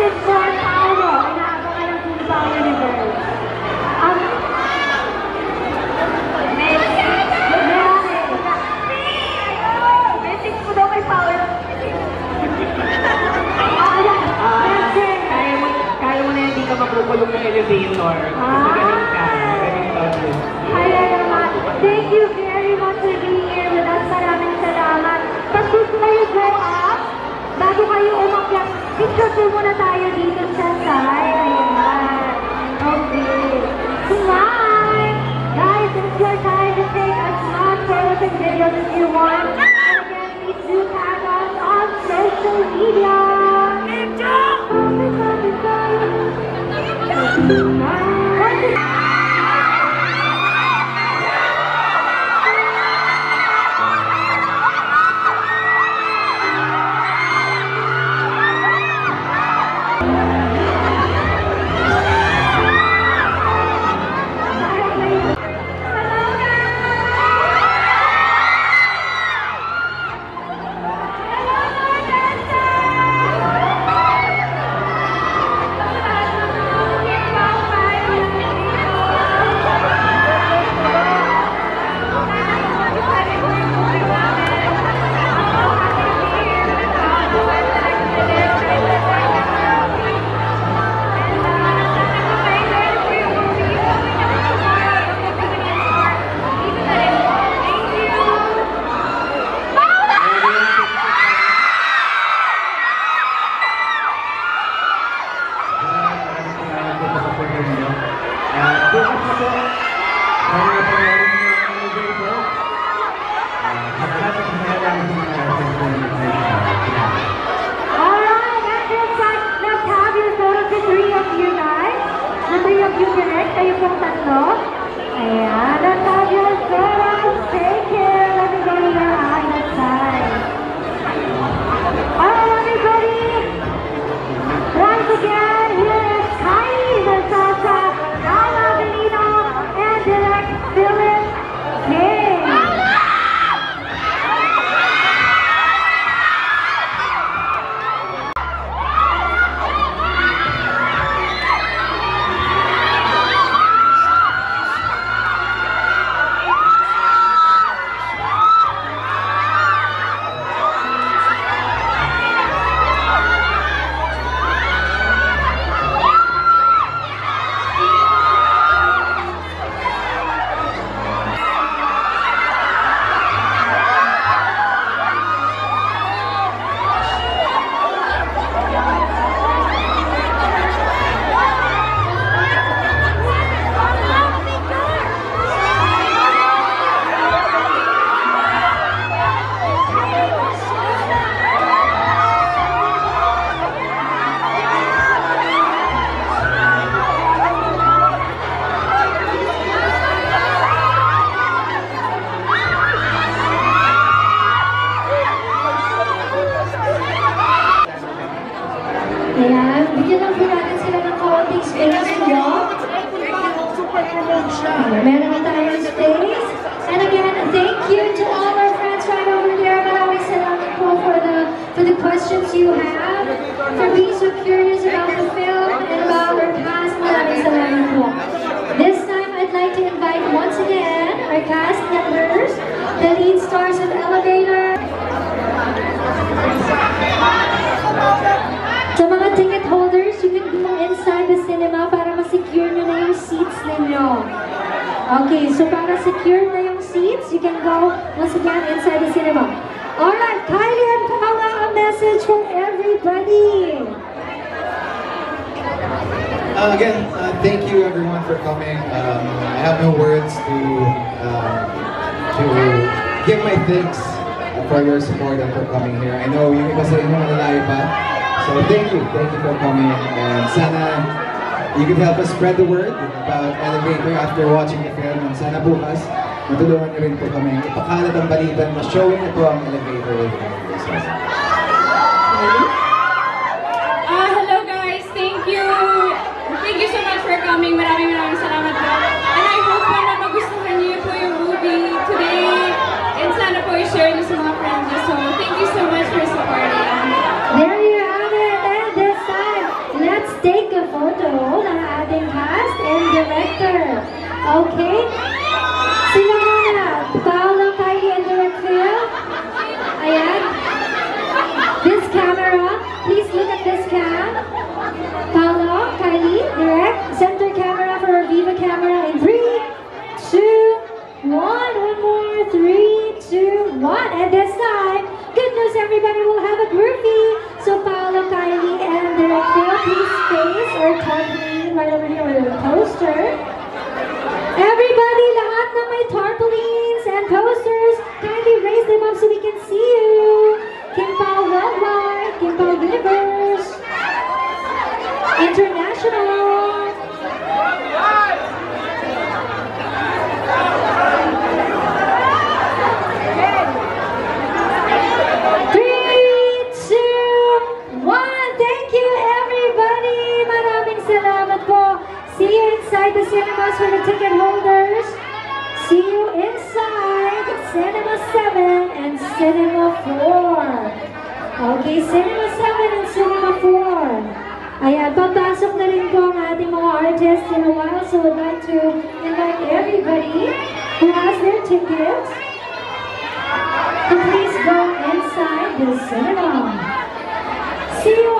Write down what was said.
message for Paolo. Inaabangan ng Team Power Universe. Message ko daw kay Paolo. Kaya mo na hindi ka magpupulong ng elevator. Magaling ka. Magaling ka. Kaya naman. Thank you very much for being here with us. Maraming salamat. Pag gusto kayo go up, bago kayo umakyat, picture po muna tayo dito sa side. Ayan. Okay. Smile! Guys, it's your time to take as much photos and videos as you want. And again, please do tag us on social media. Kayo pong tatlo. Ayan. Let's have your photos. Take care. Let me go to your eye that side. Alright, everybody. Once again, here is Kylie Versace, Carla Benito, and Direct Philip King. Ayan, bigyan lang po natin sila ng kaunting space nyo. Meron na tayong space. And again, thank you to all our friends right over there. Maraming salamat po for the questions you have, for being so curious about the film and about our cast. Maraming salamat po. This time, I'd like to invite once again our cast members, the lead stars of Elevator. Sa mga ticket holders, you can go inside the cinema para ma-secure nyo na yung seats ninyo. Okay, so para secure na yung seats, you can go once again inside the cinema. Alright, Kylie and Paula, a message from everybody. Again, thank you everyone for coming. I have no words to give my thanks for your support and for coming here. I know yung iba sa inyo malalayo pa. So thank you for coming, and sana you can help us spread the word about Elevator after watching the film, and sana bukas matulungan niyo rin po kami ipakalat ang balita na showing na po ang Elevator. Hello guys, thank you so much for coming. Maraming salamat po. And I hope po na magustuhan niyo po yung movie today, and sana po i-share niyo sa mga friends niyo. So thank you so much for supporting. There you have it, and this time, Okay? Sila muna. Paolo, Kylie, and Direct Phil. Ayan. This camera. Please look at this cam. Paolo, Kylie, Direct. Center camera for our Viva camera in 3, 2, 1. One more. 3, 2, 1. And this time, good news, everybody will have a groupie. So Paolo, Kylie, and Direct Phil, please face or tarpaulin right over here with a poster. Everybody, lahat na may tarpaulins and posters, kindly raise them up so we can see you. Kim Pao Worldwide, Kim Pao Universe, International. 3, 2, 1. Thank you, everybody. Maraming salamat po. See you inside the cinemas for the ticket holders. See you inside Cinema 7 and Cinema 4. Okay, Cinema 7 and Cinema 4. Ayan, papasok na rin po ang ating mga artists in a while. So I'd like to invite everybody who has their tickets to please go inside the cinema. See you